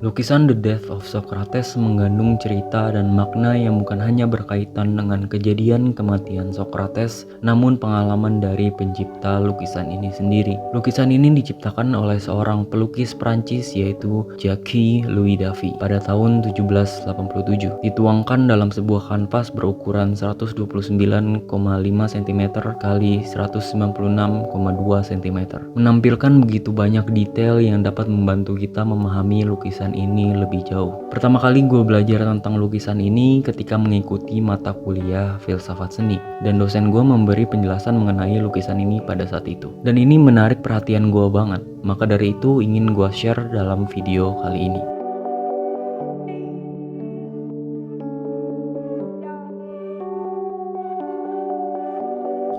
Lukisan The Death of Socrates mengandung cerita dan makna yang bukan hanya berkaitan dengan kejadian kematian Socrates, namun pengalaman dari pencipta lukisan ini sendiri. Lukisan ini diciptakan oleh seorang pelukis Prancis yaitu Jacques-Louis David pada tahun 1787. Dituangkan dalam sebuah kanvas berukuran 129,5 cm kali 196,2 cm. Menampilkan begitu banyak detail yang dapat membantu kita memahami lukisan ini lebih jauh. Pertama kali gue belajar tentang lukisan ini ketika mengikuti mata kuliah filsafat seni, dan dosen gue memberi penjelasan mengenai lukisan ini pada saat itu. Dan ini menarik perhatian gue banget, maka dari itu ingin gue share dalam video kali ini.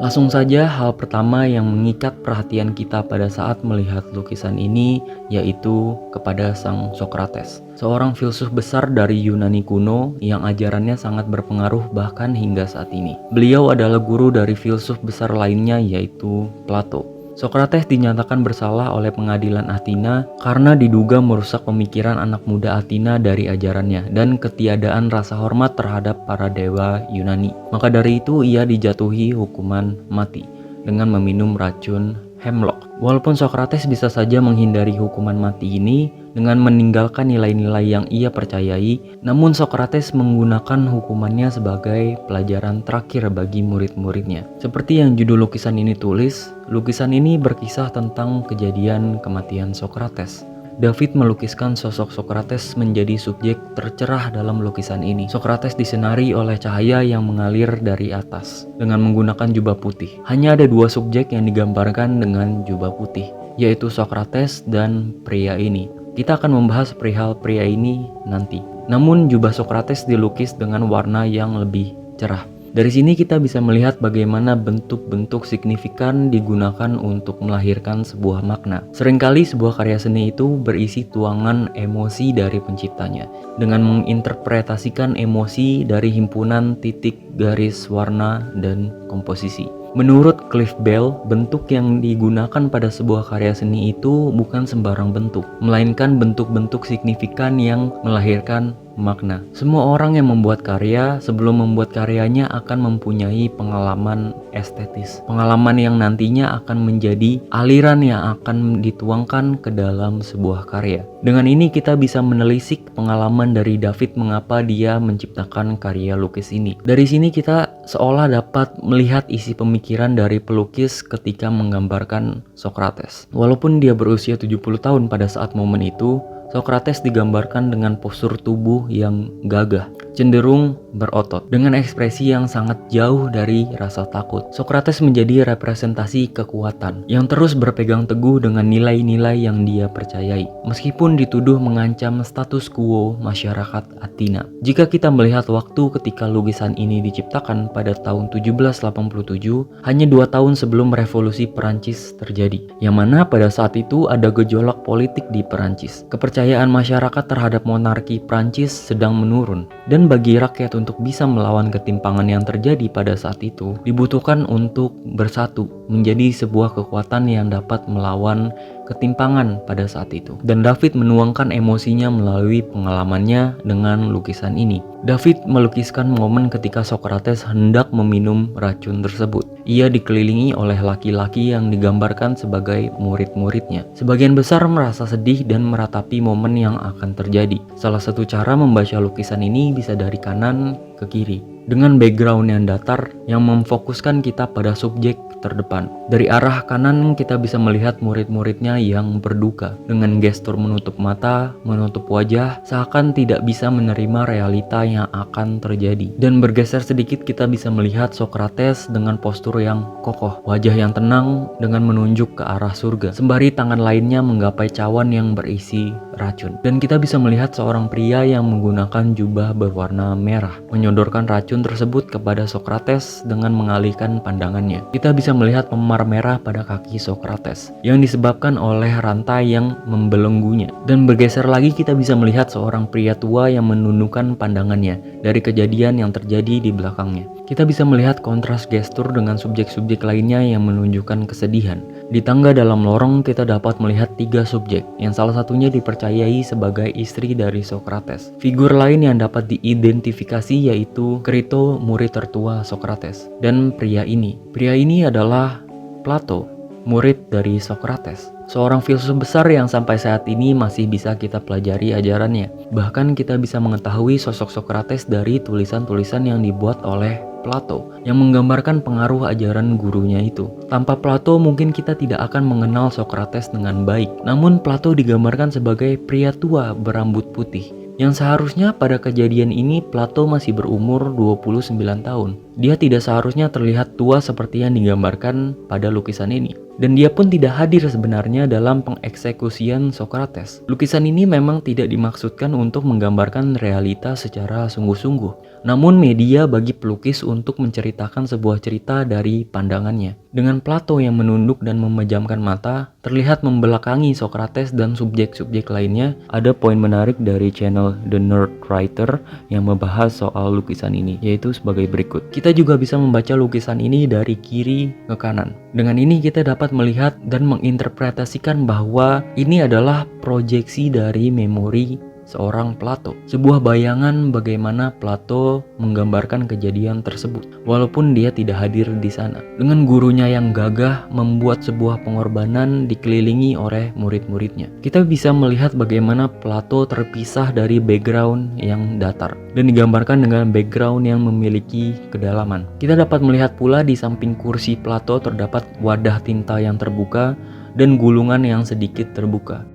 Langsung saja, hal pertama yang mengikat perhatian kita pada saat melihat lukisan ini yaitu kepada sang Socrates, seorang filsuf besar dari Yunani kuno yang ajarannya sangat berpengaruh bahkan hingga saat ini. Beliau adalah guru dari filsuf besar lainnya yaitu Plato. Socrates dinyatakan bersalah oleh pengadilan Athena karena diduga merusak pemikiran anak muda Athena dari ajarannya dan ketiadaan rasa hormat terhadap para dewa Yunani. Maka dari itu ia dijatuhi hukuman mati dengan meminum racun hemlock. Walaupun Socrates bisa saja menghindari hukuman mati ini dengan meninggalkan nilai-nilai yang ia percayai, namun Socrates menggunakan hukumannya sebagai pelajaran terakhir bagi murid-muridnya. Seperti yang judul lukisan ini tulis, lukisan ini berkisah tentang kejadian kematian Socrates. David melukiskan sosok Socrates menjadi subjek tercerah dalam lukisan ini. Socrates disenari oleh cahaya yang mengalir dari atas dengan menggunakan jubah putih. Hanya ada dua subjek yang digambarkan dengan jubah putih, yaitu Socrates dan pria ini. Kita akan membahas perihal pria ini nanti. Namun jubah Socrates dilukis dengan warna yang lebih cerah. Dari sini kita bisa melihat bagaimana bentuk-bentuk signifikan digunakan untuk melahirkan sebuah makna. Seringkali sebuah karya seni itu berisi tuangan emosi dari penciptanya, dengan menginterpretasikan emosi dari himpunan titik, garis, warna, dan komposisi. Menurut Cliff Bell, bentuk yang digunakan pada sebuah karya seni itu bukan sembarang bentuk, melainkan bentuk-bentuk signifikan yang melahirkan makna. Semua orang yang membuat karya sebelum membuat karyanya akan mempunyai pengalaman estetis, pengalaman yang nantinya akan menjadi aliran yang akan dituangkan ke dalam sebuah karya. Dengan ini kita bisa menelisik pengalaman dari David mengapa dia menciptakan karya lukis ini. Dari sini kita seolah dapat melihat isi pemikiran dari pelukis ketika menggambarkan Socrates. Walaupun dia berusia 70 tahun pada saat momen itu, Socrates digambarkan dengan postur tubuh yang gagah, cenderung berotot, dengan ekspresi yang sangat jauh dari rasa takut. Socrates menjadi representasi kekuatan yang terus berpegang teguh dengan nilai-nilai yang dia percayai, meskipun dituduh mengancam status quo masyarakat Athena. Jika kita melihat waktu ketika lukisan ini diciptakan pada tahun 1787, hanya 2 tahun sebelum revolusi Perancis terjadi, yang mana pada saat itu ada gejolak politik di Perancis. Kepercayaan masyarakat terhadap monarki Prancis sedang menurun, dan bagi rakyat untuk bisa melawan ketimpangan yang terjadi pada saat itu dibutuhkan untuk bersatu menjadi sebuah kekuatan yang dapat melawan ketimpangan pada saat itu. Dan David menuangkan emosinya melalui pengalamannya dengan lukisan ini. David melukiskan momen ketika Socrates hendak meminum racun tersebut. Ia dikelilingi oleh laki-laki yang digambarkan sebagai murid-muridnya. Sebagian besar merasa sedih dan meratapi momen yang akan terjadi. Salah satu cara membaca lukisan ini bisa dari kanan ke kiri, dengan background yang datar yang memfokuskan kita pada subjek terdepan. Dari arah kanan kita bisa melihat murid-muridnya yang berduka dengan gestur menutup mata, menutup wajah, seakan tidak bisa menerima realita yang akan terjadi. Dan bergeser sedikit kita bisa melihat Socrates dengan postur yang kokoh, wajah yang tenang dengan menunjuk ke arah surga, sembari tangan lainnya menggapai cawan yang berisi racun. Dan kita bisa melihat seorang pria yang menggunakan jubah berwarna merah menyodorkan racun tersebut kepada Socrates dengan mengalihkan pandangannya. Kita bisa melihat memar merah pada kaki Socrates yang disebabkan oleh rantai yang membelenggunya. Dan bergeser lagi kita bisa melihat seorang pria tua yang menundukkan pandangannya dari kejadian yang terjadi di belakangnya. Kita bisa melihat kontras gestur dengan subjek-subjek lainnya yang menunjukkan kesedihan. Di tangga dalam lorong kita dapat melihat 3 subjek, yang salah satunya dipercayai sebagai istri dari Socrates. Figur lain yang dapat diidentifikasi yaitu Crito, murid tertua Socrates. Dan pria ini adalah Plato, murid dari Socrates. Seorang filsuf besar yang sampai saat ini masih bisa kita pelajari ajarannya. Bahkan kita bisa mengetahui sosok Socrates dari tulisan-tulisan yang dibuat oleh Plato yang menggambarkan pengaruh ajaran gurunya itu. Tanpa Plato mungkin kita tidak akan mengenal Socrates dengan baik. Namun Plato digambarkan sebagai pria tua berambut putih yang seharusnya pada kejadian ini Plato masih berumur 29 tahun. Dia tidak seharusnya terlihat tua seperti yang digambarkan pada lukisan ini. Dan dia pun tidak hadir sebenarnya dalam pengeksekusian Socrates. Lukisan ini memang tidak dimaksudkan untuk menggambarkan realita secara sungguh-sungguh, namun media bagi pelukis untuk menceritakan sebuah cerita dari pandangannya. Dengan Plato yang menunduk dan memejamkan mata, terlihat membelakangi Socrates dan subjek-subjek lainnya. Ada poin menarik dari channel The Nerd Writer yang membahas soal lukisan ini, yaitu sebagai berikut. Kita juga bisa membaca lukisan ini dari kiri ke kanan. Dengan ini kita dapat melihat dan menginterpretasikan bahwa ini adalah proyeksi dari memori seorang Plato. Sebuah bayangan bagaimana Plato menggambarkan kejadian tersebut walaupun dia tidak hadir di sana. Dengan gurunya yang gagah membuat sebuah pengorbanan dikelilingi oleh murid-muridnya. Kita bisa melihat bagaimana Plato terpisah dari background yang datar dan digambarkan dengan background yang memiliki kedalaman. Kita dapat melihat pula di samping kursi Plato terdapat wadah tinta yang terbuka dan gulungan yang sedikit terbuka.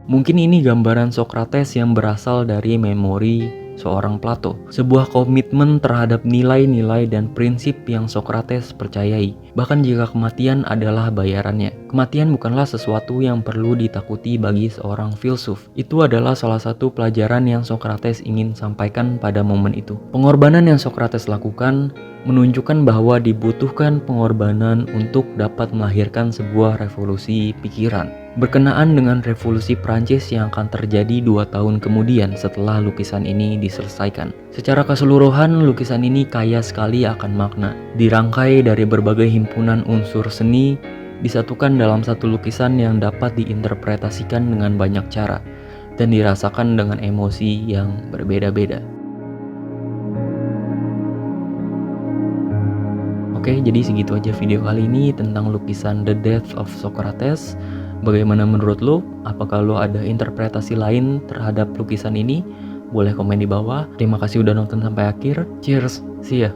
Mungkin ini gambaran Socrates yang berasal dari memori seorang Plato, sebuah komitmen terhadap nilai-nilai dan prinsip yang Socrates percayai, bahkan jika kematian adalah bayarannya. Kematian bukanlah sesuatu yang perlu ditakuti bagi seorang filsuf. Itu adalah salah satu pelajaran yang Socrates ingin sampaikan pada momen itu. Pengorbanan yang Socrates lakukan menunjukkan bahwa dibutuhkan pengorbanan untuk dapat melahirkan sebuah revolusi pikiran. Berkenaan dengan revolusi Prancis yang akan terjadi 2 tahun kemudian setelah lukisan ini diselesaikan. Secara keseluruhan, lukisan ini kaya sekali akan makna. Dirangkai dari berbagai himpunan unsur seni, disatukan dalam satu lukisan yang dapat diinterpretasikan dengan banyak cara dan dirasakan dengan emosi yang berbeda-beda. Oke, jadi segitu aja video kali ini tentang lukisan The Death of Socrates. Bagaimana menurut lo? Apakah lo ada interpretasi lain terhadap lukisan ini? Boleh komen di bawah. Terima kasih udah nonton sampai akhir. Cheers, see ya.